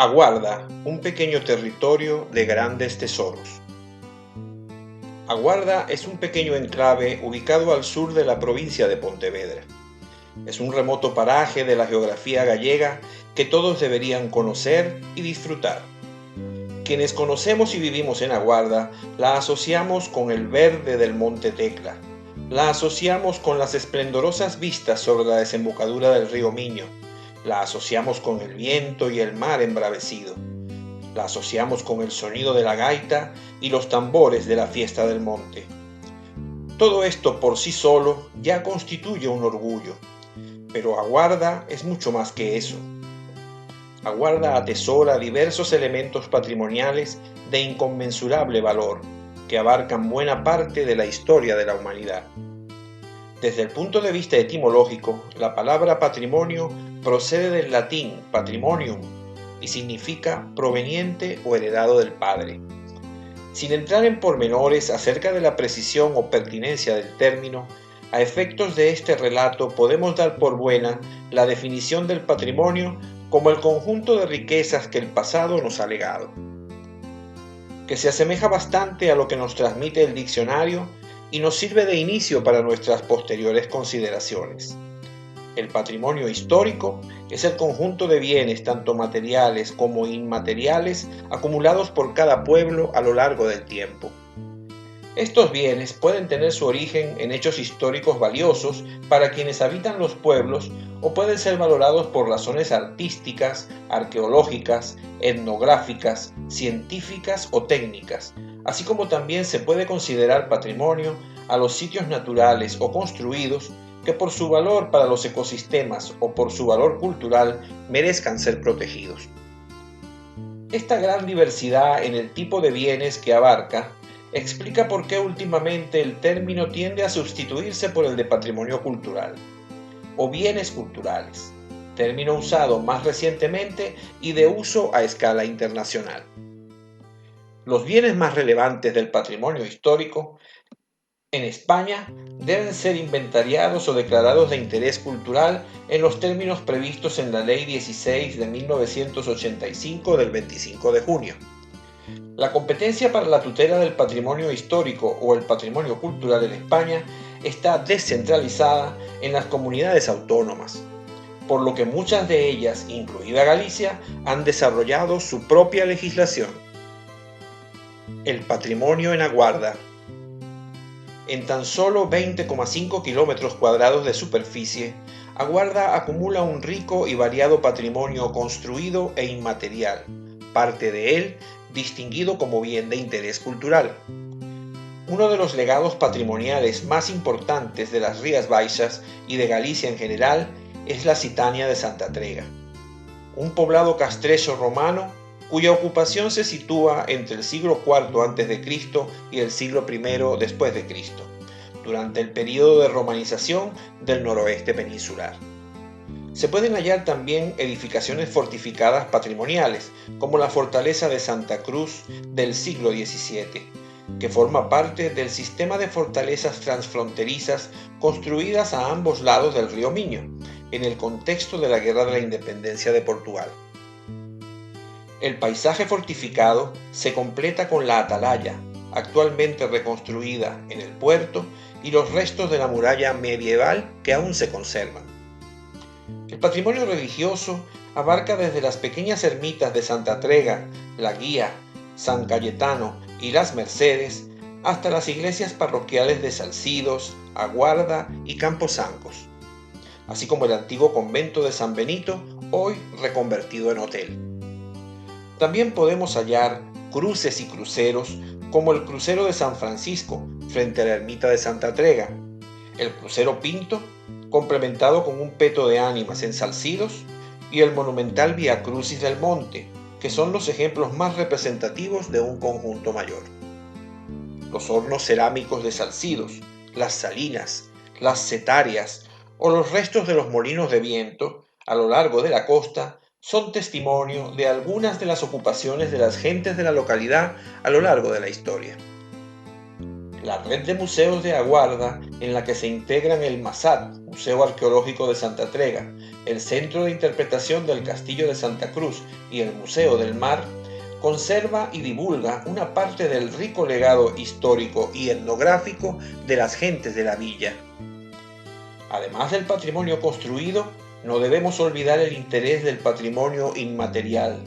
Aguarda, un pequeño territorio de grandes tesoros. Aguarda es un pequeño enclave ubicado al sur de la provincia de Pontevedra. Es un remoto paraje de la geografía gallega que todos deberían conocer y disfrutar. Quienes conocemos y vivimos en Aguarda la asociamos con el verde del Monte Tecla. La asociamos con las esplendorosas vistas sobre la desembocadura del río Miño. La asociamos con el viento y el mar embravecido. La asociamos con el sonido de la gaita y los tambores de la fiesta del monte. Todo esto por sí solo ya constituye un orgullo, pero Aguarda es mucho más que eso. Aguarda atesora diversos elementos patrimoniales de inconmensurable valor, que abarcan buena parte de la historia de la humanidad. Desde el punto de vista etimológico, la palabra patrimonio procede del latín patrimonium y significa proveniente o heredado del padre. Sin entrar en pormenores acerca de la precisión o pertinencia del término, a efectos de este relato podemos dar por buena la definición del patrimonio como el conjunto de riquezas que el pasado nos ha legado, que se asemeja bastante a lo que nos transmite el diccionario y nos sirve de inicio para nuestras posteriores consideraciones. El patrimonio histórico es el conjunto de bienes tanto materiales como inmateriales acumulados por cada pueblo a lo largo del tiempo. Estos bienes pueden tener su origen en hechos históricos valiosos para quienes habitan los pueblos o pueden ser valorados por razones artísticas, arqueológicas, etnográficas, científicas o técnicas, así como también se puede considerar patrimonio a los sitios naturales o construidos que por su valor para los ecosistemas o por su valor cultural merezcan ser protegidos. Esta gran diversidad en el tipo de bienes que abarca explica por qué últimamente el término tiende a sustituirse por el de patrimonio cultural o bienes culturales, término usado más recientemente y de uso a escala internacional. Los bienes más relevantes del patrimonio histórico en España deben ser inventariados o declarados de interés cultural en los términos previstos en la Ley 16 de 1985 del 25 de junio. La competencia para la tutela del patrimonio histórico o el patrimonio cultural en España está descentralizada en las comunidades autónomas, por lo que muchas de ellas, incluida Galicia, han desarrollado su propia legislación. El patrimonio en Aguarda. En tan solo 20,5 kilómetros cuadrados de superficie, Aguarda acumula un rico y variado patrimonio construido e inmaterial, parte de él distinguido como bien de interés cultural. Uno de los legados patrimoniales más importantes de las Rías Baixas y de Galicia en general es la Citania de Santa Trega, un poblado castrecho romano cuya ocupación se sitúa entre el siglo IV a.C. y el siglo I después de Cristo, durante el período de romanización del noroeste peninsular. Se pueden hallar también edificaciones fortificadas patrimoniales, como la fortaleza de Santa Cruz del siglo XVII, que forma parte del sistema de fortalezas transfronterizas construidas a ambos lados del río Miño, en el contexto de la Guerra de la Independencia de Portugal. El paisaje fortificado se completa con la atalaya, actualmente reconstruida en el puerto, y los restos de la muralla medieval que aún se conservan. El patrimonio religioso abarca desde las pequeñas ermitas de Santa Trega, La Guía, San Cayetano y Las Mercedes, hasta las iglesias parroquiales de Salcidos, Aguarda y Camposancos, así como el antiguo convento de San Benito, hoy reconvertido en hotel. También podemos hallar cruces y cruceros como el crucero de San Francisco frente a la ermita de Santa Trega, el crucero Pinto, complementado con un peto de ánimas en Salcidos, y el monumental Vía Crucis del Monte, que son los ejemplos más representativos de un conjunto mayor. Los hornos cerámicos de Salcidos, las salinas, las setarias o los restos de los molinos de viento a lo largo de la costa son testimonio de algunas de las ocupaciones de las gentes de la localidad a lo largo de la historia. La red de museos de Aguarda, en la que se integran el MASAT, Museo Arqueológico de Santa Trega, el Centro de Interpretación del Castillo de Santa Cruz y el Museo del Mar, conserva y divulga una parte del rico legado histórico y etnográfico de las gentes de la villa. Además del patrimonio construido, no debemos olvidar el interés del patrimonio inmaterial,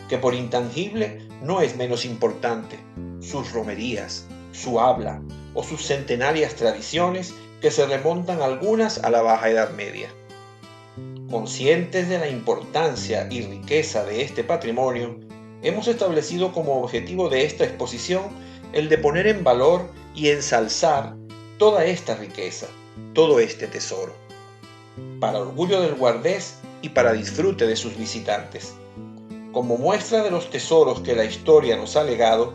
que por intangible no es menos importante: sus romerías, su habla o sus centenarias tradiciones, que se remontan algunas a la Baja Edad Media. Conscientes de la importancia y riqueza de este patrimonio, hemos establecido como objetivo de esta exposición el de poner en valor y ensalzar toda esta riqueza, todo este tesoro, para orgullo del guardés y para disfrute de sus visitantes. Como muestra de los tesoros que la historia nos ha legado,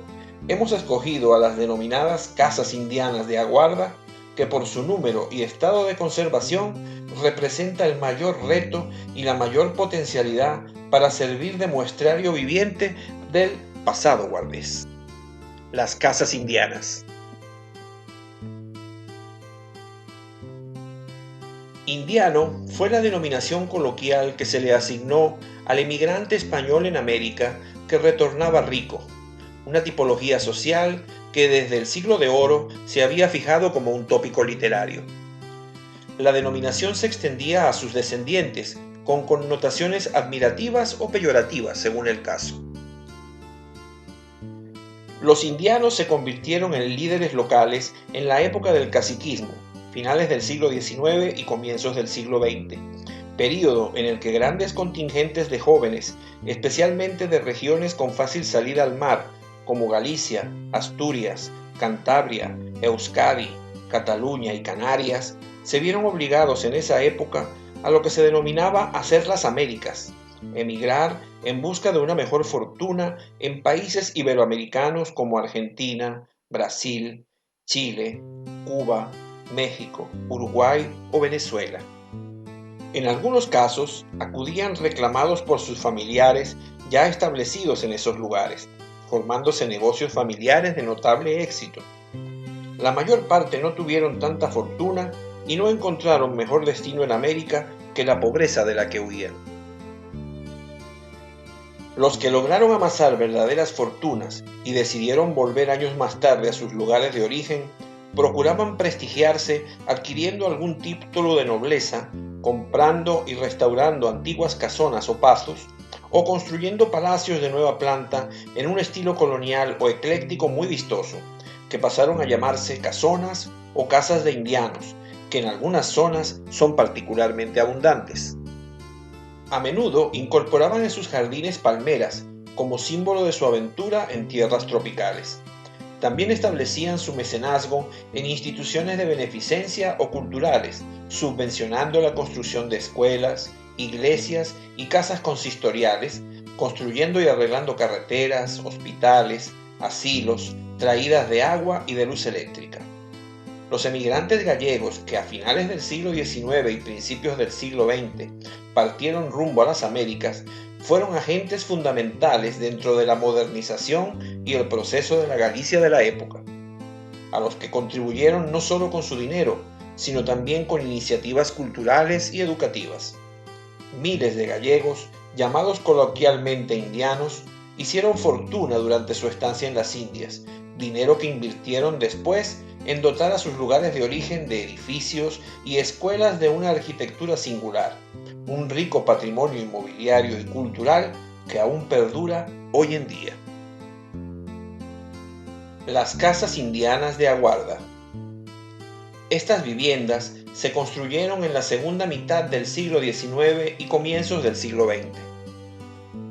hemos escogido a las denominadas casas indianas de Aguarda, que por su número y estado de conservación representa el mayor reto y la mayor potencialidad para servir de muestrario viviente del pasado guardés. Las casas indianas. Indiano fue la denominación coloquial que se le asignó al emigrante español en América que retornaba rico, una tipología social que desde el Siglo de Oro se había fijado como un tópico literario. La denominación se extendía a sus descendientes, con connotaciones admirativas o peyorativas, según el caso. Los indianos se convirtieron en líderes locales en la época del caciquismo, finales del siglo XIX y comienzos del siglo XX, período en el que grandes contingentes de jóvenes, especialmente de regiones con fácil salida al mar, como Galicia, Asturias, Cantabria, Euskadi, Cataluña y Canarias, se vieron obligados en esa época a lo que se denominaba hacer las Américas, emigrar en busca de una mejor fortuna en países iberoamericanos como Argentina, Brasil, Chile, Cuba, México, Uruguay o Venezuela. En algunos casos, acudían reclamados por sus familiares ya establecidos en esos lugares, formándose negocios familiares de notable éxito. La mayor parte no tuvieron tanta fortuna y no encontraron mejor destino en América que la pobreza de la que huían. Los que lograron amasar verdaderas fortunas y decidieron volver años más tarde a sus lugares de origen, procuraban prestigiarse adquiriendo algún título de nobleza, comprando y restaurando antiguas casonas o pazos, o construyendo palacios de nueva planta en un estilo colonial o ecléctico muy vistoso, que pasaron a llamarse casonas o casas de indianos, que en algunas zonas son particularmente abundantes. A menudo incorporaban en sus jardines palmeras, como símbolo de su aventura en tierras tropicales. También establecían su mecenazgo en instituciones de beneficencia o culturales, subvencionando la construcción de escuelas, iglesias y casas consistoriales, construyendo y arreglando carreteras, hospitales, asilos, traídas de agua y de luz eléctrica. Los emigrantes gallegos que a finales del siglo XIX y principios del siglo XX partieron rumbo a las Américas fueron agentes fundamentales dentro de la modernización y el proceso de la Galicia de la época, a los que contribuyeron no solo con su dinero, sino también con iniciativas culturales y educativas. Miles de gallegos, llamados coloquialmente indianos, hicieron fortuna durante su estancia en las Indias, dinero que invirtieron después en dotar a sus lugares de origen de edificios y escuelas de una arquitectura singular, un rico patrimonio inmobiliario y cultural que aún perdura hoy en día. Las casas indianas de Aguarda. Estas viviendas se construyeron en la segunda mitad del siglo XIX y comienzos del siglo XX,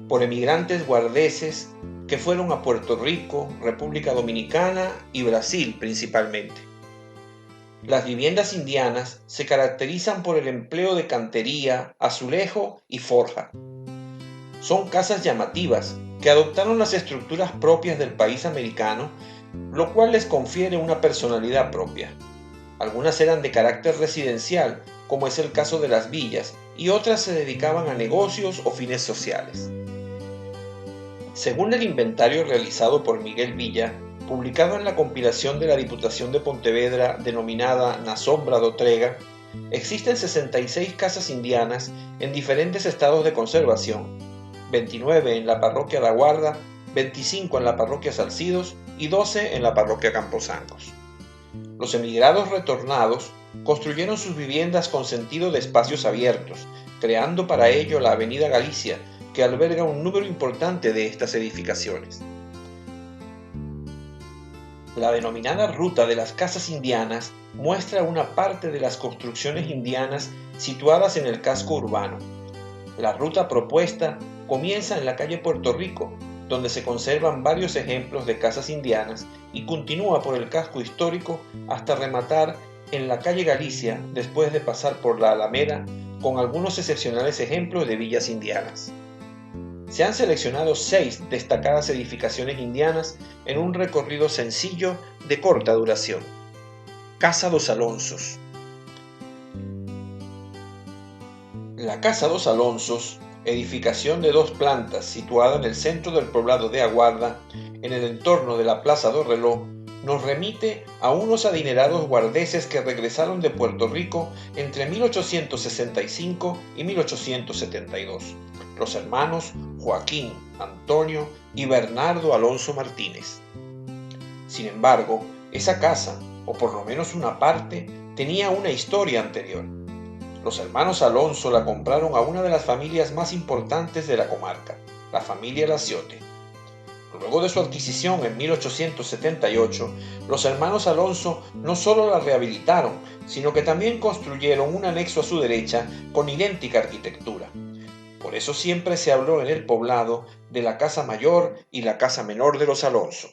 por emigrantes guardeses que fueron a Puerto Rico, República Dominicana y Brasil principalmente. Las viviendas indianas se caracterizan por el empleo de cantería, azulejo y forja. Son casas llamativas que adoptaron las estructuras propias del país americano, lo cual les confiere una personalidad propia. Algunas eran de carácter residencial, como es el caso de las villas, y otras se dedicaban a negocios o fines sociales. Según el inventario realizado por Miguel Villa, publicado en la compilación de la Diputación de Pontevedra denominada Na Sombra do Trega, existen 66 casas indianas en diferentes estados de conservación, 29 en la parroquia da Guarda, 25 en la parroquia Salcidos y 12 en la parroquia Camposancos. Los emigrados retornados construyeron sus viviendas con sentido de espacios abiertos, creando para ello la Avenida Galicia, que alberga un número importante de estas edificaciones. La denominada Ruta de las Casas Indianas muestra una parte de las construcciones indianas situadas en el casco urbano. La ruta propuesta comienza en la calle Puerto Rico, donde se conservan varios ejemplos de casas indianas, y continúa por el casco histórico hasta rematar en la calle Galicia, después de pasar por la Alameda, con algunos excepcionales ejemplos de villas indianas. Se han seleccionado 6 destacadas edificaciones indianas en un recorrido sencillo de corta duración. Casa dos Alonsos. La Casa dos Alonsos, edificación de 2 plantas situada en el centro del poblado de Aguarda, en el entorno de la Plaza do Reloj, nos remite a unos adinerados guardeses que regresaron de Puerto Rico entre 1865 y 1872, los hermanos Joaquín, Antonio y Bernardo Alonso Martínez. Sin embargo, esa casa, o por lo menos una parte, tenía una historia anterior. Los hermanos Alonso la compraron a una de las familias más importantes de la comarca, la familia Laciote. Luego de su adquisición en 1878, los hermanos Alonso no solo la rehabilitaron, sino que también construyeron un anexo a su derecha con idéntica arquitectura. Por eso siempre se habló en el poblado de la casa mayor y la casa menor de los Alonso.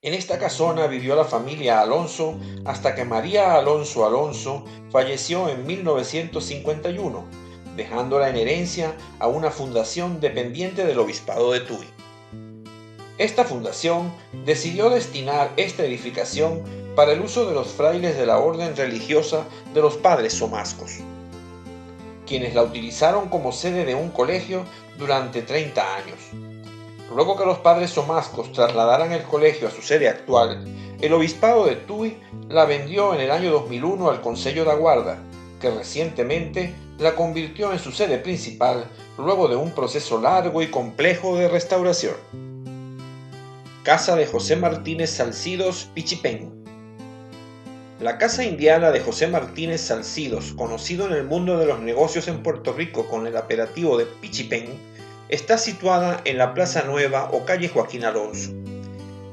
En esta casona vivió la familia Alonso hasta que María Alonso Alonso falleció en 1951, dejándola en herencia a una fundación dependiente del obispado de Tuy. Esta fundación decidió destinar esta edificación para el uso de los frailes de la orden religiosa de los Padres Somascos, quienes la utilizaron como sede de un colegio durante 30 años. Luego que los Padres Somascos trasladaran el colegio a su sede actual, el obispado de Tuy la vendió en el año 2001 al Concello da Guarda, que recientemente la convirtió en su sede principal luego de un proceso largo y complejo de restauración. Casa de José Martínez Salcidos, Pichipén. La casa indiana de José Martínez Salcidos, conocido en el mundo de los negocios en Puerto Rico con el apelativo de Pichipén, está situada en la Plaza Nueva o calle Joaquín Alonso.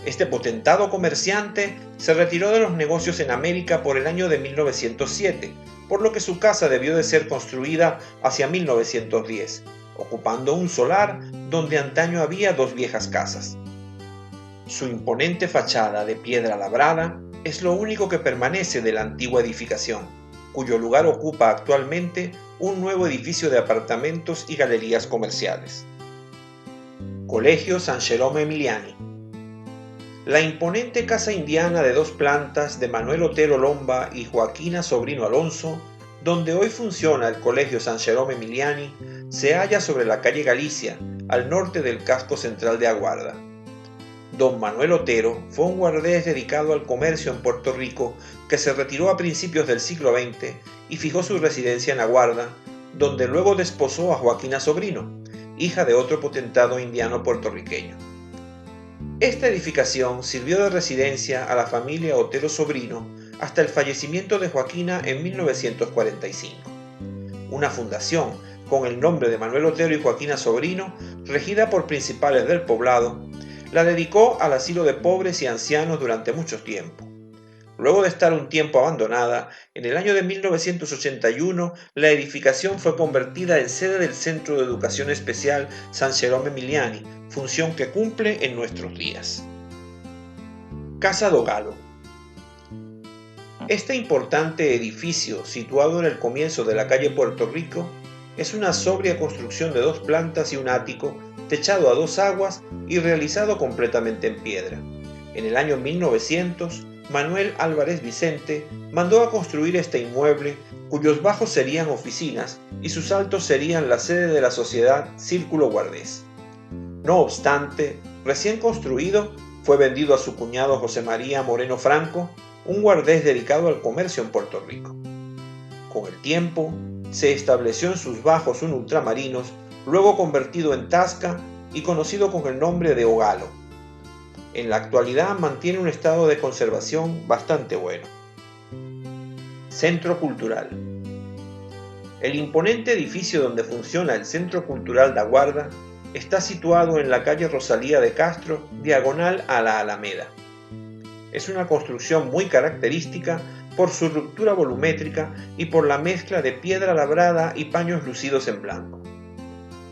Este potentado comerciante se retiró de los negocios en América por el año de 1907, por lo que su casa debió de ser construida hacia 1910, ocupando un solar donde antaño había 2 viejas casas. Su imponente fachada de piedra labrada es lo único que permanece de la antigua edificación, cuyo lugar ocupa actualmente un nuevo edificio de apartamentos y galerías comerciales. Colegio San Jerome Emiliani. La imponente casa indiana de 2 plantas de Manuel Otero Lomba y Joaquina Sobrino Alonso, donde hoy funciona el Colegio San Jerome Emiliani, se halla sobre la calle Galicia, al norte del casco central de Aguarda. Don Manuel Otero fue un guardés dedicado al comercio en Puerto Rico que se retiró a principios del siglo XX y fijó su residencia en Aguarda, donde luego desposó a Joaquina Sobrino, hija de otro potentado indiano puertorriqueño. Esta edificación sirvió de residencia a la familia Otero Sobrino hasta el fallecimiento de Joaquina en 1945. Una fundación con el nombre de Manuel Otero y Joaquina Sobrino, regida por principales del poblado, la dedicó al asilo de pobres y ancianos durante mucho tiempo. Luego de estar un tiempo abandonada, en el año de 1981 la edificación fue convertida en sede del Centro de Educación Especial San Jerome Emiliani, función que cumple en nuestros días. Casa do Galo. Este importante edificio, situado en el comienzo de la calle Puerto Rico, es una sobria construcción de 2 plantas y un ático, techado a 2 aguas y realizado completamente en piedra. En el año 1900, Manuel Álvarez Vicente mandó a construir este inmueble, cuyos bajos serían oficinas y sus altos serían la sede de la sociedad Círculo Guardés. No obstante, recién construido, Fue vendido a su cuñado José María Moreno Franco, un guardés dedicado al comercio en Puerto Rico. Con el tiempo, se estableció en sus bajos un ultramarinos, luego convertido en tasca y conocido con el nombre de Ogalo. En la actualidad mantiene un estado de conservación bastante bueno. Centro Cultural. El imponente edificio donde funciona el Centro Cultural de Aguarda está situado en la calle Rosalía de Castro, diagonal a la Alameda. Es una construcción muy característica por su ruptura volumétrica y por la mezcla de piedra labrada y paños lucidos en blanco.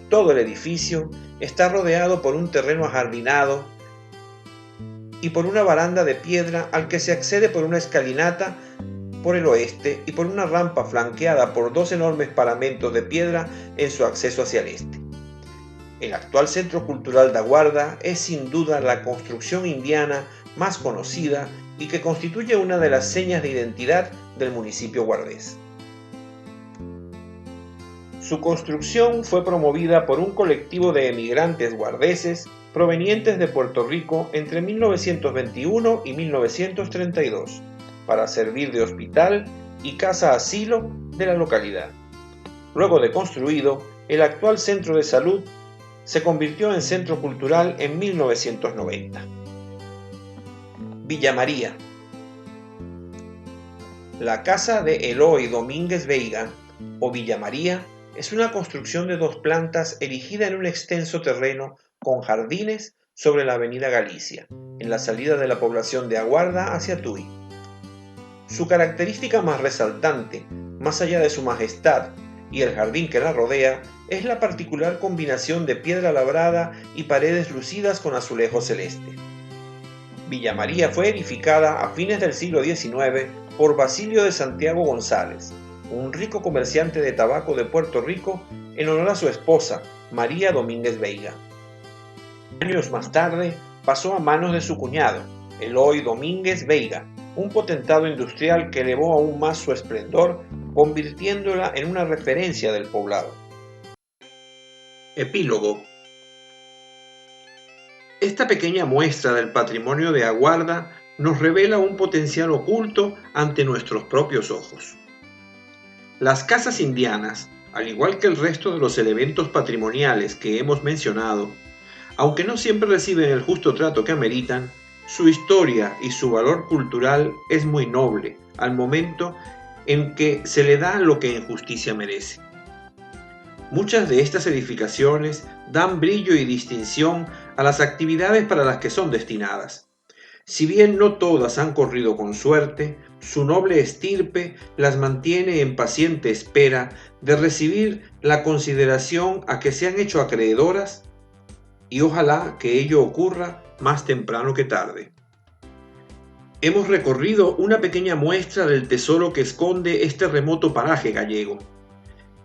Todo el edificio está rodeado por un terreno ajardinado y por una baranda de piedra al que se accede por una escalinata por el oeste y por una rampa flanqueada por dos enormes paramentos de piedra en su acceso hacia el este. El actual Centro Cultural de Aguarda es sin duda la construcción indiana más conocida y que constituye una de las señas de identidad del municipio guardés. Su construcción fue promovida por un colectivo de emigrantes guardeses provenientes de Puerto Rico entre 1921 y 1932 para servir de hospital y casa asilo de la localidad. Luego de construido, el actual centro de salud se convirtió en centro cultural en 1990. Villa María. La casa de Eloy Domínguez Veiga, o Villa María, es una construcción de dos plantas erigida en un extenso terreno con jardines sobre la avenida Galicia, en la salida de la población de Aguarda hacia Tui. Su característica más resaltante, más allá de su majestad y el jardín que la rodea, es la particular combinación de piedra labrada y paredes lucidas con azulejo celeste. Villa María fue edificada a fines del siglo XIX por Basilio de Santiago González, un rico comerciante de tabaco de Puerto Rico, en honor a su esposa, María Domínguez Veiga. Años más tarde pasó a manos de su cuñado, Eloy Domínguez Veiga, un potentado industrial que elevó aún más su esplendor, convirtiéndola en una referencia del poblado. Epílogo. Esta pequeña muestra del patrimonio de Aguarda nos revela un potencial oculto ante nuestros propios ojos. Las casas indianas, al igual que el resto de los elementos patrimoniales que hemos mencionado, aunque no siempre reciben el justo trato que ameritan, su historia y su valor cultural es muy noble al momento en que se le da lo que en justicia merece. Muchas de estas edificaciones dan brillo y distinción a las actividades para las que son destinadas. Si bien no todas han corrido con suerte, su noble estirpe las mantiene en paciente espera de recibir la consideración a que se han hecho acreedoras, y ojalá que ello ocurra más temprano que tarde. Hemos recorrido una pequeña muestra del tesoro que esconde este remoto paraje gallego.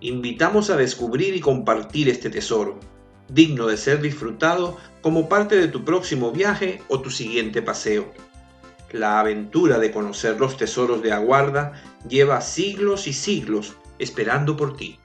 Invitamos a descubrir y compartir este tesoro, digno de ser disfrutado como parte de tu próximo viaje o tu siguiente paseo. La aventura de conocer los tesoros de Aguarda lleva siglos y siglos esperando por ti.